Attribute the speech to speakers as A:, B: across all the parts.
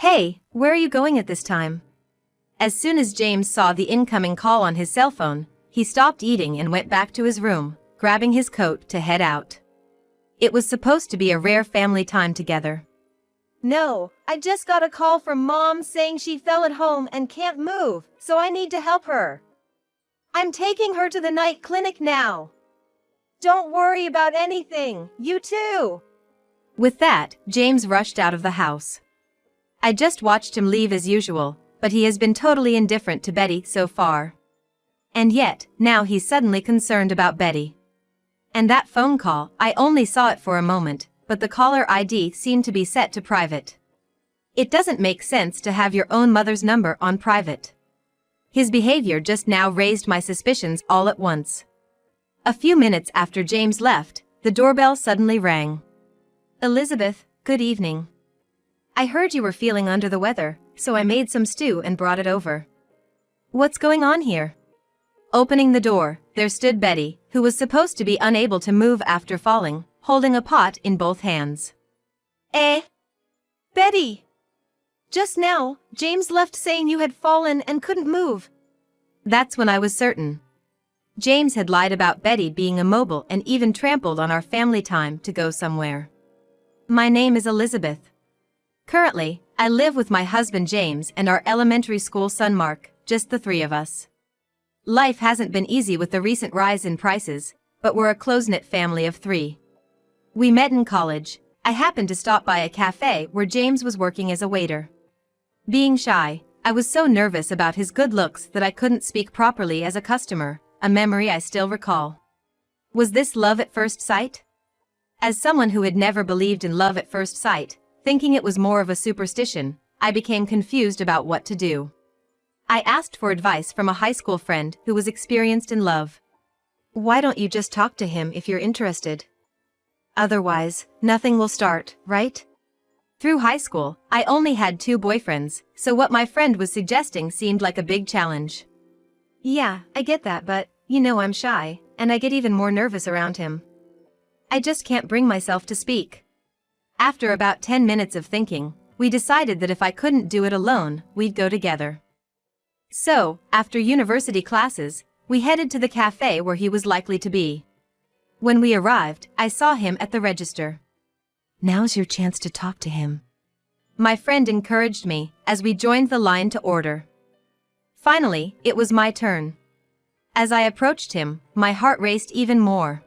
A: Hey, where are you going at this time? As soon as James saw the incoming call on his cell phone, he stopped eating and went back to his room, grabbing his coat to head out. It was supposed to be a rare family time together.
B: No, I just got a call from Mom saying she fell at home and can't move, so I need to help her. I'm taking her to the night clinic now. Don't worry about anything, you too.
A: With that, James rushed out of the house. I just watched him leave as usual, but he has been totally indifferent to Betty so far. And yet, now he's suddenly concerned about Betty. And that phone call, I only saw it for a moment, but the caller ID seemed to be set to private. It doesn't make sense to have your own mother's number on private. His behavior just now raised my suspicions all at once. A few minutes after James left, the doorbell suddenly rang.
B: Elizabeth, good evening.
A: I heard you were feeling under the weather, so I made some stew and brought it over. What's going on here? Opening the door, there stood Betty, who was supposed to be unable to move after falling, holding a pot in both hands.
B: Betty! Just now, James left saying you had fallen and couldn't move.
A: That's when I was certain. James had lied about Betty being immobile and even trampled on our family time to go somewhere. My name is Elizabeth. Currently, I live with my husband James and our elementary school son Mark, just the three of us. Life hasn't been easy with the recent rise in prices, but we're a close-knit family of three. We met in college. I happened to stop by a cafe where James was working as a waiter. Being shy, I was so nervous about his good looks that I couldn't speak properly as a customer, a memory I still recall. Was this love at first sight? As someone who had never believed in love at first sight, thinking it was more of a superstition, I became confused about what to do. I asked for advice from a high school friend who was experienced in love. Why don't you just talk to him if you're interested? Otherwise, nothing will start, right? Through high school, I only had 2 boyfriends, so what my friend was suggesting seemed like a big challenge. Yeah, I get that, but, I'm shy, and I get even more nervous around him. I just can't bring myself to speak. After about 10 minutes of thinking, we decided that if I couldn't do it alone, we'd go together. So, after university classes, we headed to the cafe where he was likely to be. When we arrived, I saw him at the register. Now's your chance to talk to him. My friend encouraged me as we joined the line to order. Finally, it was my turn. As I approached him, my heart raced even more.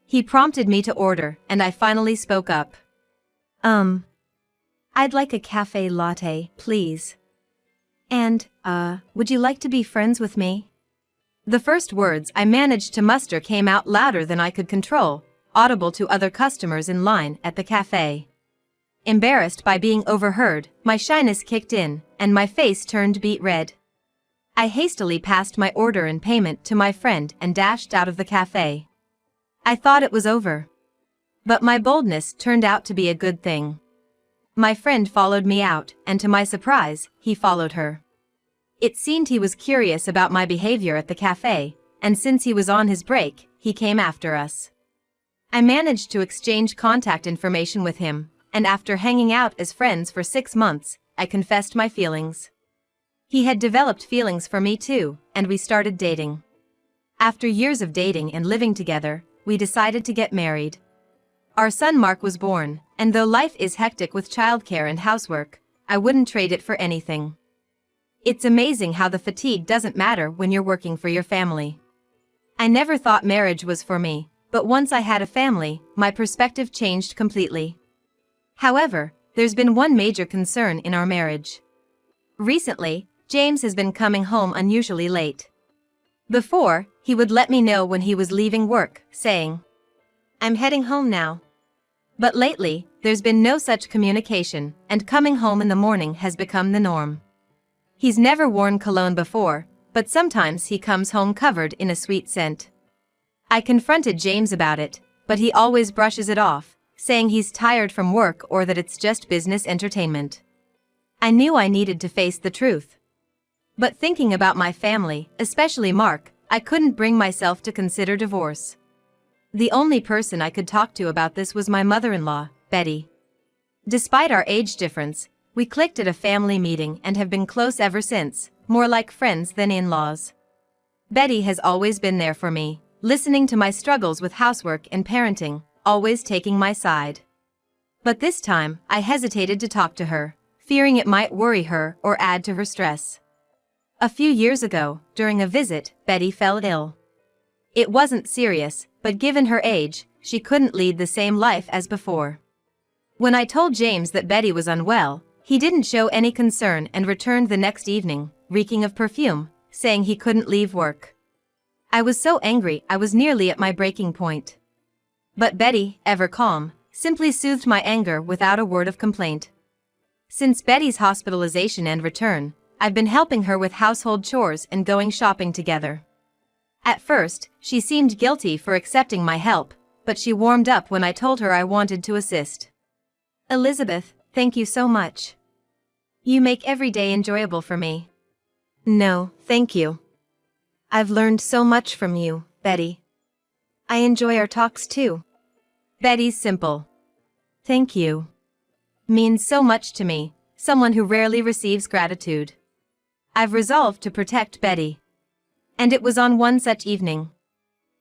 A: He prompted me to order, and I finally spoke up. I'd like a cafe latte, please. And, would you like to be friends with me? The first words I managed to muster came out louder than I could control, audible to other customers in line at the cafe. Embarrassed by being overheard, my shyness kicked in, and my face turned beet red. I hastily passed my order and payment to my friend and dashed out of the cafe. I thought it was over. But my boldness turned out to be a good thing. My friend followed me out, and to my surprise, he followed her. It seemed he was curious about my behavior at the cafe, and since he was on his break, he came after us. I managed to exchange contact information with him, and after hanging out as friends for 6 months, I confessed my feelings. He had developed feelings for me too, and we started dating. After years of dating and living together, we decided to get married. Our son Mark was born, and though life is hectic with childcare and housework, I wouldn't trade it for anything. It's amazing how the fatigue doesn't matter when you're working for your family. I never thought marriage was for me, but once I had a family, my perspective changed completely. However, there's been one major concern in our marriage. Recently, James has been coming home unusually late. Before, he would let me know when he was leaving work, saying, "I'm heading home now." But lately, there's been no such communication, and coming home in the morning has become the norm. He's never worn cologne before, but sometimes he comes home covered in a sweet scent. I confronted James about it, but he always brushes it off, saying he's tired from work or that it's just business entertainment. I knew I needed to face the truth. But thinking about my family, especially Mark, I couldn't bring myself to consider divorce. The only person I could talk to about this was my mother-in-law, Betty. Despite our age difference, We clicked at a family meeting and have been close ever since, more like friends than in-laws. Betty has always been there for me, listening to my struggles with housework and parenting, always taking my side. But this time, I hesitated to talk to her, fearing it might worry her or add to her stress. A few years ago, during a visit, Betty fell ill. It wasn't serious, but given her age, she couldn't lead the same life as before. When I told James that Betty was unwell, he didn't show any concern and returned the next evening, reeking of perfume, saying he couldn't leave work. I was so angry I was nearly at my breaking point. But Betty, ever calm, simply soothed my anger without a word of complaint. Since Betty's hospitalization and return, I've been helping her with household chores and going shopping together. At first, she seemed guilty for accepting my help, but she warmed up when I told her I wanted to assist.
B: Elizabeth, thank you so much. You make every day enjoyable for me.
A: No, thank you.
B: I've learned so much from you, Betty. I enjoy our talks too.
A: Betty's simple "thank you" means so much to me, someone who rarely receives gratitude. I've resolved to protect Betty. And it was on one such evening.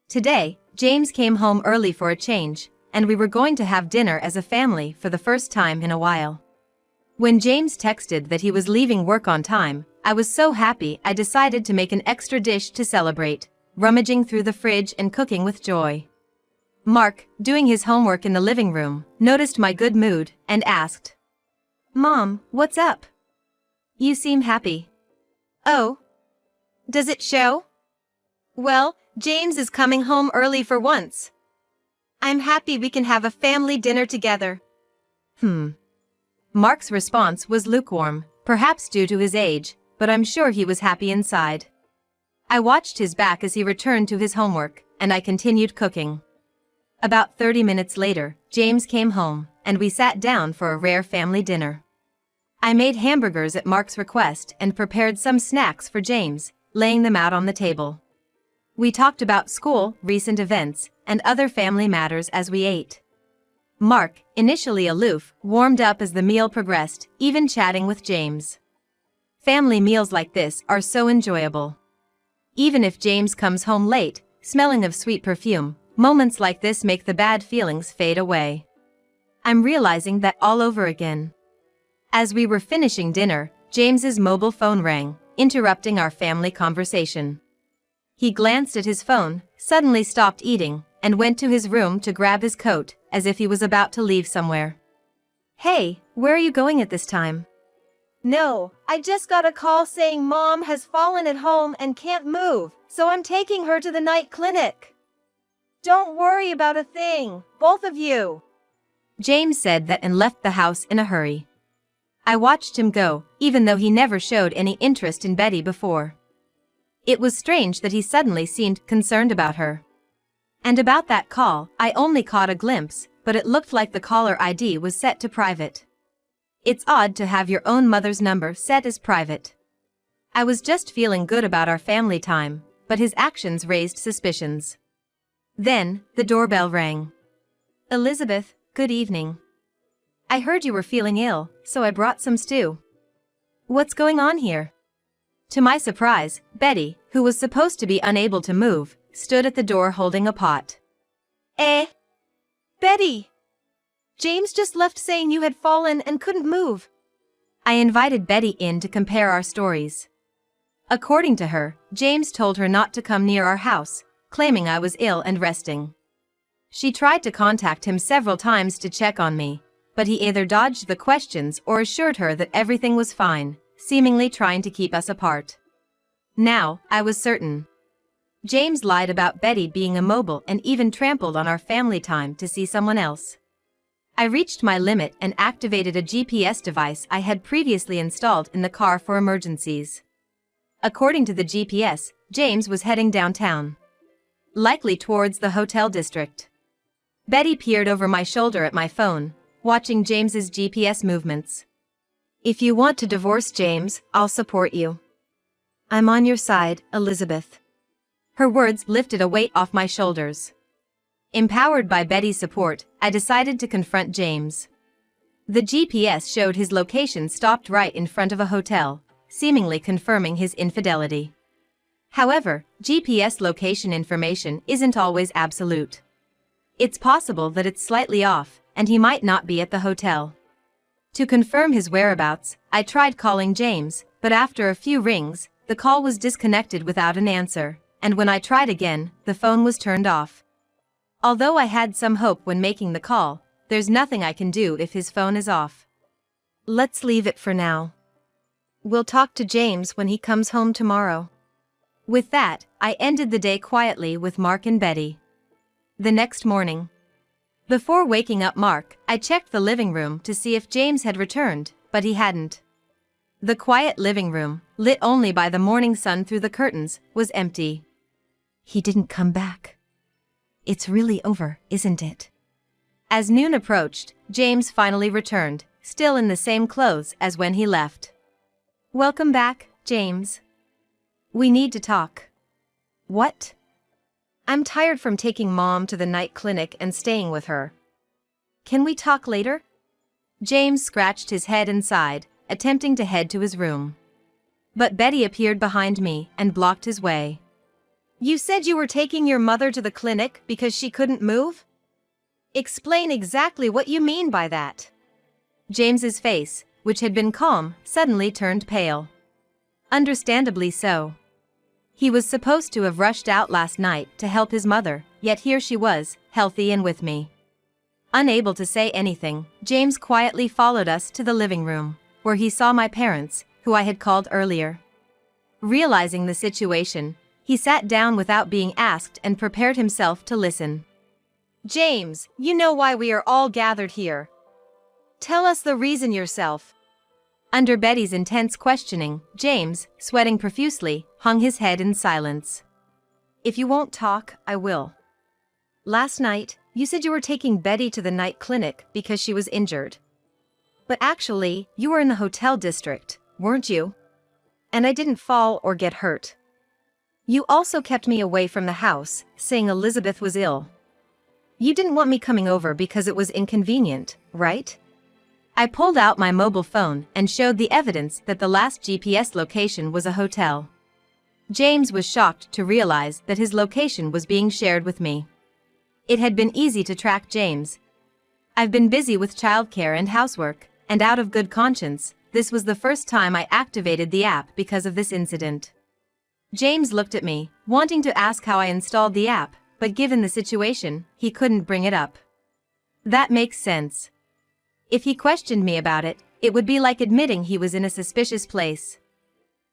A: Today, James came home early for a change, and we were going to have dinner as a family for the first time in a while. When James texted that he was leaving work on time, I was so happy I decided to make an extra dish to celebrate, rummaging through the fridge and cooking with joy. Mark, doing his homework in the living room, noticed my good mood and asked,
B: "Mom, what's up? You seem happy."
A: "Oh?
B: Does it show?" "Well, James is coming home early for once. I'm happy we can have a family dinner together."
A: Mark's response was lukewarm, perhaps due to his age, but I'm sure he was happy inside. I watched his back as he returned to his homework, and I continued cooking. About 30 minutes later, James came home, and we sat down for a rare family dinner. I made hamburgers at Mark's request and prepared some snacks for James, laying them out on the table. We talked about school, recent events, and other family matters as we ate. Mark, initially aloof, warmed up as the meal progressed, even chatting with James. Family meals like this are so enjoyable. Even if James comes home late, smelling of sweet perfume, moments like this make the bad feelings fade away. I'm realizing that all over again. As we were finishing dinner, James's mobile phone rang, interrupting our family conversation. He glanced at his phone, suddenly stopped eating, and went to his room to grab his coat, as if he was about to leave somewhere.
B: "Hey, where are you going at this time?" "No, I just got a call saying Mom has fallen at home and can't move, so I'm taking her to the night clinic." "Don't worry about a thing, both of you."
A: James said that and left the house in a hurry. I watched him go, even though he never showed any interest in Betty before. It was strange that he suddenly seemed concerned about her. And about that call, I only caught a glimpse, but it looked like the caller ID was set to private. It's odd to have your own mother's number set as private. I was just feeling good about our family time, but his actions raised suspicions. Then, the doorbell rang.
B: "Elizabeth, good evening. I heard you were feeling ill, so I brought some stew."
A: "What's going on here?" To my surprise, Betty, who was supposed to be unable to move, stood at the door holding a pot.
B: Betty! James just left saying you had fallen and couldn't move."
A: I invited Betty in to compare our stories. According to her, James told her not to come near our house, claiming I was ill and resting. She tried to contact him several times to check on me, but he either dodged the questions or assured her that everything was fine, seemingly trying to keep us apart. Now, I was certain. James lied about Betty being immobile and even trampled on our family time to see someone else. I reached my limit and activated a GPS device I had previously installed in the car for emergencies. According to the GPS, James was heading downtown, likely towards the hotel district. Betty peered over my shoulder at my phone, watching James's GPS movements.
B: "If you want to divorce James, I'll support you. I'm on your side, Elizabeth."
A: Her words lifted a weight off my shoulders. Empowered by Betty's support, I decided to confront James. The GPS showed his location stopped right in front of a hotel, seemingly confirming his infidelity. However, GPS location information isn't always absolute. It's possible that it's slightly off, and he might not be at the hotel. To confirm his whereabouts, I tried calling James, but after a few rings, the call was disconnected without an answer, and when I tried again, the phone was turned off. Although I had some hope when making the call, there's nothing I can do if his phone is off.
B: Let's leave it for now. We'll talk to James when he comes home tomorrow.
A: With that, I ended the day quietly with Mark and Betty. The next morning, before waking up Mark, I checked the living room to see if James had returned, but he hadn't. The quiet living room, lit only by the morning sun through the curtains, was empty.
B: He didn't come back. It's really over, isn't it?
A: As noon approached, James finally returned, still in the same clothes as when he left. "Welcome back, James. We need to talk."
B: "What?" "I'm tired from taking Mom to the night clinic and staying with her. Can we talk later?"
A: James scratched his head and sighed, attempting to head to his room. But Betty appeared behind me and blocked his way.
B: "You said you were taking your mother to the clinic because she couldn't move? Explain exactly what you mean by that."
A: James's face, which had been calm, suddenly turned pale. Understandably so. He was supposed to have rushed out last night to help his mother, yet here she was, healthy and with me. Unable to say anything, James quietly followed us to the living room, where he saw my parents, who I had called earlier. Realizing the situation, he sat down without being asked and prepared himself to listen.
B: "James, you know why we are all gathered here. Tell us the reason yourself."
A: Under Betty's intense questioning, James, sweating profusely, hung his head in silence.
B: "If you won't talk, I will. Last night, you said you were taking Betty to the night clinic because she was injured. But actually, you were in the hotel district, weren't you? And I didn't fall or get hurt. You also kept me away from the house, saying Elizabeth was ill. You didn't want me coming over because it was inconvenient, right?"
A: I pulled out my mobile phone and showed the evidence that the last GPS location was a hotel. James was shocked to realize that his location was being shared with me. It had been easy to track James. I've been busy with childcare and housework, and out of good conscience, this was the first time I activated the app because of this incident. James looked at me, wanting to ask how I installed the app, but given the situation, he couldn't bring it up. That makes sense. If he questioned me about it, it would be like admitting he was in a suspicious place.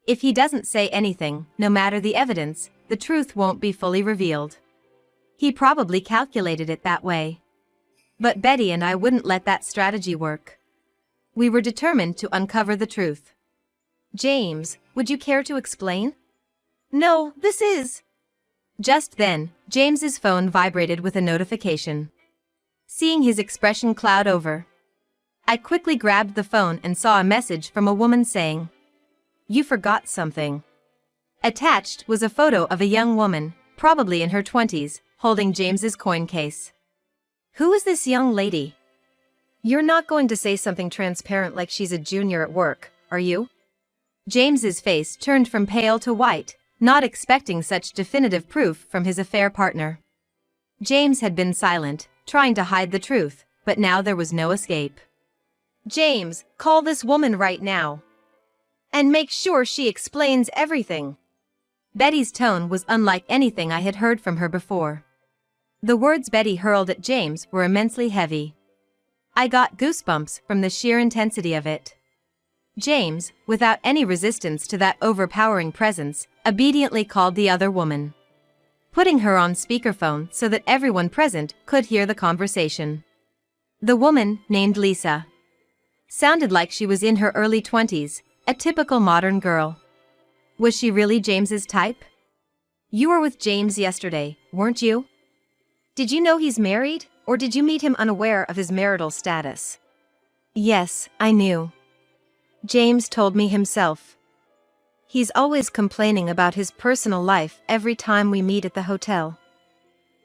A: If he doesn't say anything, no matter the evidence, the truth won't be fully revealed. He probably calculated it that way. But Betty and I wouldn't let that strategy work. We were determined to uncover the truth.
B: "James, would you care to explain?" "No, this is..."
A: Just then, James's phone vibrated with a notification. Seeing his expression cloud over, I quickly grabbed the phone and saw a message from a woman saying, "You forgot something." Attached was a photo of a young woman, probably in her 20s, holding James's coin case.
B: "Who is this young lady? You're not going to say something transparent like she's a junior at work, are you?"
A: James's face turned from pale to white, not expecting such definitive proof from his affair partner. James had been silent, trying to hide the truth, but now there was no escape.
B: "James, call this woman right now. And make sure she explains everything."
A: Betty's tone was unlike anything I had heard from her before. The words Betty hurled at James were immensely heavy. I got goosebumps from the sheer intensity of it. James, without any resistance to that overpowering presence, obediently called the other woman, putting her on speakerphone so that everyone present could hear the conversation. The woman, named Lisa, sounded like she was in her early 20s, a typical modern girl. Was she really James's type?
B: "You were with James yesterday, weren't you? Did you know he's married, or did you meet him unaware of his marital status?"
A: "Yes, I knew. James told me himself.
B: He's always complaining about his personal life every time we meet at the hotel.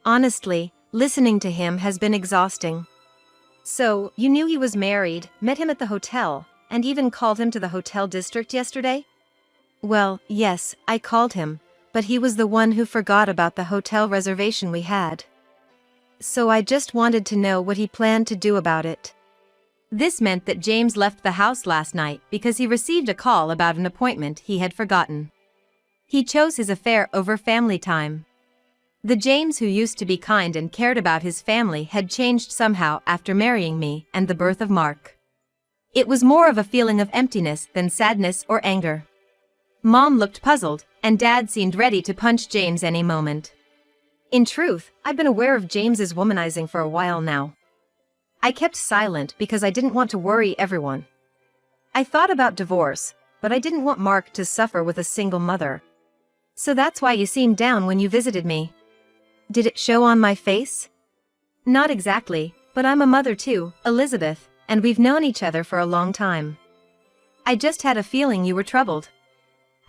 B: Honestly, listening to him has been exhausting. So, you knew he was married, met him at the hotel, and even called him to the hotel district yesterday?
A: Well, yes, I called him, but he was the one who forgot about the hotel reservation we had. So I just wanted to know what he planned to do about it. This meant that James left the house last night because he received a call about an appointment he had forgotten. He chose his affair over family time. The James who used to be kind and cared about his family had changed somehow after marrying me and the birth of Mark. It was more of a feeling of emptiness than sadness or anger. Mom looked puzzled, and Dad seemed ready to punch James any moment.
B: In truth, I've been aware of James's womanizing for a while now. I kept silent because I didn't want to worry everyone. I thought about divorce, but I didn't want Mark to suffer with a single mother. So that's why you seemed down when you visited me.
A: Did it show on my face?
B: Not exactly, but I'm a mother too, Elizabeth, and we've known each other for a long time.
A: I just had a feeling you were troubled.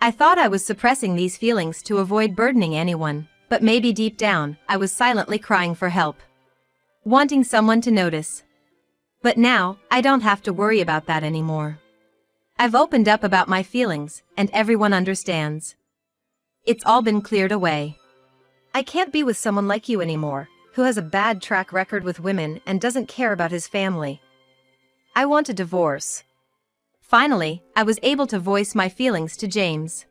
A: I thought I was suppressing these feelings to avoid burdening anyone, but maybe deep down, I was silently crying for help. Wanting someone to notice. But now, I don't have to worry about that anymore. I've opened up about my feelings, and everyone understands. It's all been cleared away.
B: I can't be with someone like you anymore, who has a bad track record with women and doesn't care about his family. I want a divorce.
A: Finally, I was able to voice my feelings to James.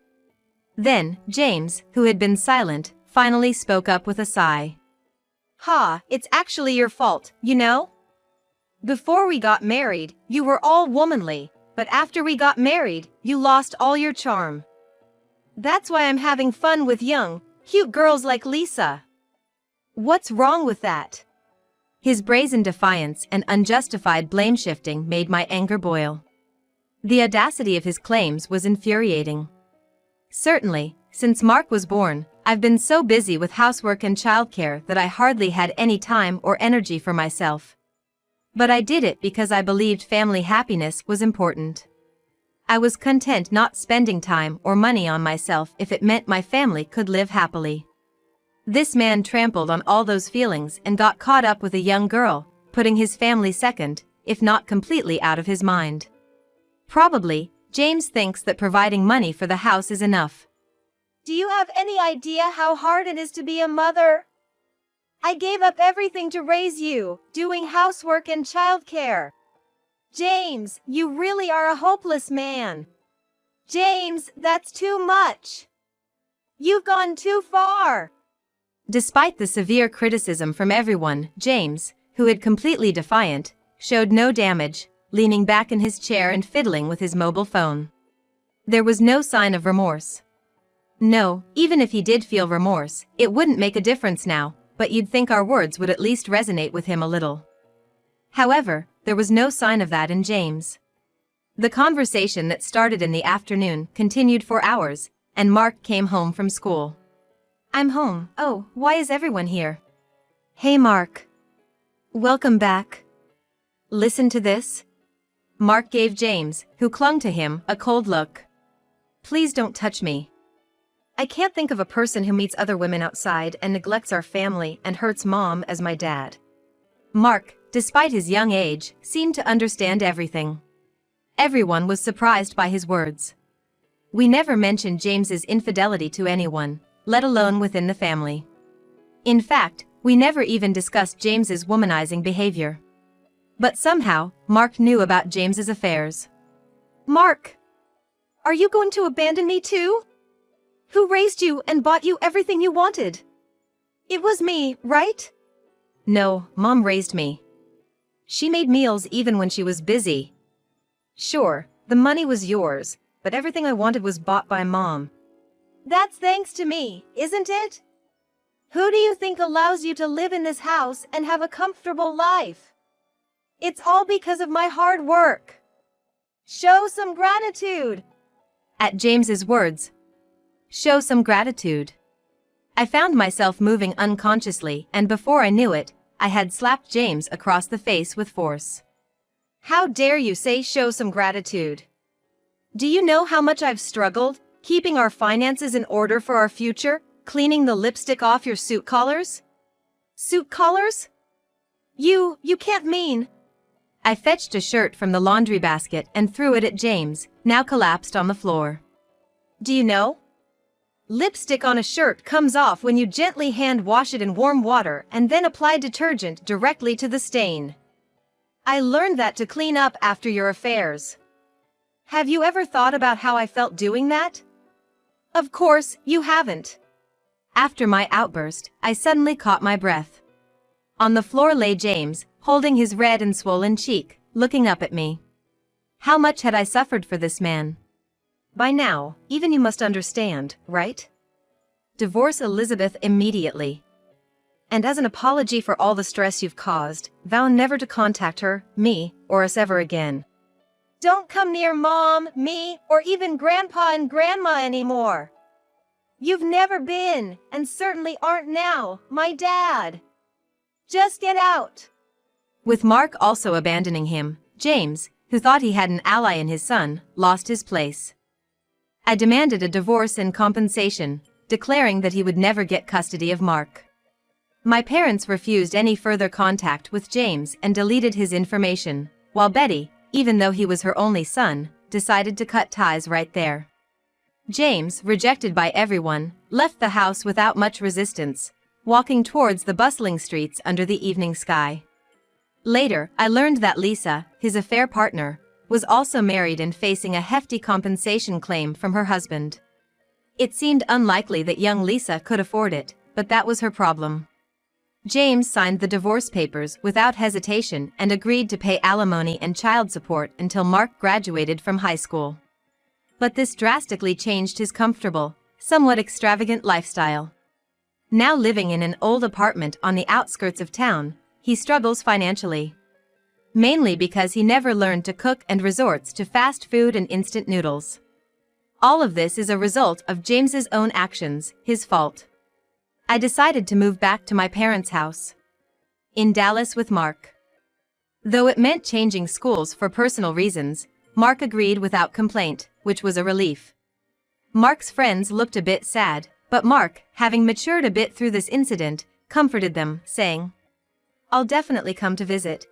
A: Then, James, who had been silent, finally spoke up with a sigh.
B: It's actually your fault, you know? Before we got married, you were all womanly, but after we got married, you lost all your charm. That's why I'm having fun with young, cute girls like Lisa. What's wrong with that?
A: His brazen defiance and unjustified blame-shifting made my anger boil. The audacity of his claims was infuriating. Certainly, since Mark was born, I've been so busy with housework and childcare that I hardly had any time or energy for myself. But I did it because I believed family happiness was important. I was content not spending time or money on myself if it meant my family could live happily. This man trampled on all those feelings and got caught up with a young girl, putting his family second, if not completely out of his mind. Probably, James thinks that providing money for the house is enough.
B: Do you have any idea how hard it is to be a mother? I gave up everything to raise you, doing housework and childcare. James, you really are a hopeless man. James, that's too much. You've gone too far.
A: Despite the severe criticism from everyone, James, who had completely defiant, showed no damage, leaning back in his chair and fiddling with his mobile phone. There was no sign of remorse. No, even if he did feel remorse, it wouldn't make a difference now, but you'd think our words would at least resonate with him a little. However, there was no sign of that in James. The conversation that started in the afternoon continued for hours, and Mark came home from school.
B: I'm home. Oh, why is everyone here?
A: Hey Mark. Welcome back. Listen to this. Mark gave James, who clung to him, a cold look. Please don't touch me.
B: I can't think of a person who meets other women outside and neglects our family and hurts Mom as my dad.
A: Mark, despite his young age, seemed to understand everything. Everyone was surprised by his words. We never mentioned James's infidelity to anyone, let alone within the family. In fact, we never even discussed James's womanizing behavior. But somehow, Mark knew about James's affairs.
B: Mark! Are you going to abandon me too? Who raised you and bought you everything you wanted? It was me, right?
A: No, Mom raised me. She made meals even when she was busy.
B: Sure, the money was yours, but everything I wanted was bought by Mom. That's thanks to me, isn't it? Who do you think allows you to live in this house and have a comfortable life? It's all because of my hard work. Show some gratitude.
A: At James's words, show some gratitude. I found myself moving unconsciously, and before I knew it, I had slapped James across the face with force.
B: How dare you say show some gratitude? Do you know how much I've struggled, keeping our finances in order for our future, cleaning the lipstick off your suit collars? Suit collars? You can't mean.
A: I fetched a shirt from the laundry basket and threw it at James, now collapsed on the floor.
B: Do you know? Lipstick on a shirt comes off when you gently hand wash it in warm water and then apply detergent directly to the stain. I learned that to clean up after your affairs. Have you ever thought about how I felt doing that? Of course, you haven't.
A: After my outburst, I suddenly caught my breath. On the floor lay James, holding his red and swollen cheek, looking up at me. How much had I suffered for this man?
B: By now, even you must understand, right?
A: Divorce Elizabeth immediately.
B: And as an apology for all the stress you've caused, vow never to contact her, me, or us ever again. Don't come near Mom, me, or even Grandpa and Grandma anymore. You've never been, and certainly aren't now, my dad. Just get out.
A: With Mark also abandoning him, James, who thought he had an ally in his son, lost his place. I demanded a divorce and compensation, declaring that he would never get custody of Mark. My parents refused any further contact with James and deleted his information, while Betty, even though he was her only son, decided to cut ties right there. James, rejected by everyone, left the house without much resistance, walking towards the bustling streets under the evening sky. Later, I learned that Lisa, his affair partner, was also married and facing a hefty compensation claim from her husband. It seemed unlikely that young Lisa could afford it, but that was her problem. James signed the divorce papers without hesitation and agreed to pay alimony and child support until Mark graduated from high school. But this drastically changed his comfortable, somewhat extravagant lifestyle. Now living in an old apartment on the outskirts of town, he struggles financially. Mainly because he never learned to cook and resorts to fast food and instant noodles. All of this is a result of James's own actions, his fault. I decided to move back to my parents' house in Dallas with Mark. Though it meant changing schools for personal reasons, Mark agreed without complaint, which was a relief. Mark's friends looked a bit sad, but Mark, having matured a bit through this incident, comforted them, saying, "I'll definitely come to visit."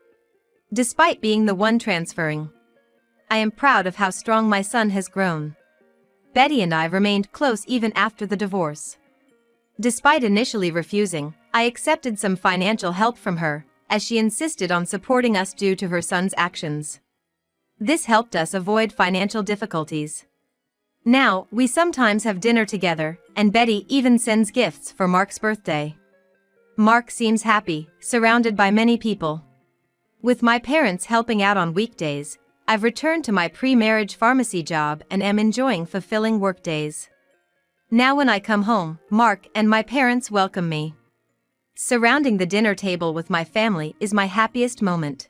A: Despite being the one transferring, I am proud of how strong my son has grown. Betty and I remained close even after the divorce. Despite initially refusing, I accepted some financial help from her, as she insisted on supporting us due to her son's actions. This helped us avoid financial difficulties. Now, we sometimes have dinner together, and Betty even sends gifts for Mark's birthday. Mark seems happy, surrounded by many people. With my parents helping out on weekdays, I've returned to my pre-marriage pharmacy job and am enjoying fulfilling workdays. Now when I come home, Mark and my parents welcome me. Surrounding the dinner table with my family is my happiest moment.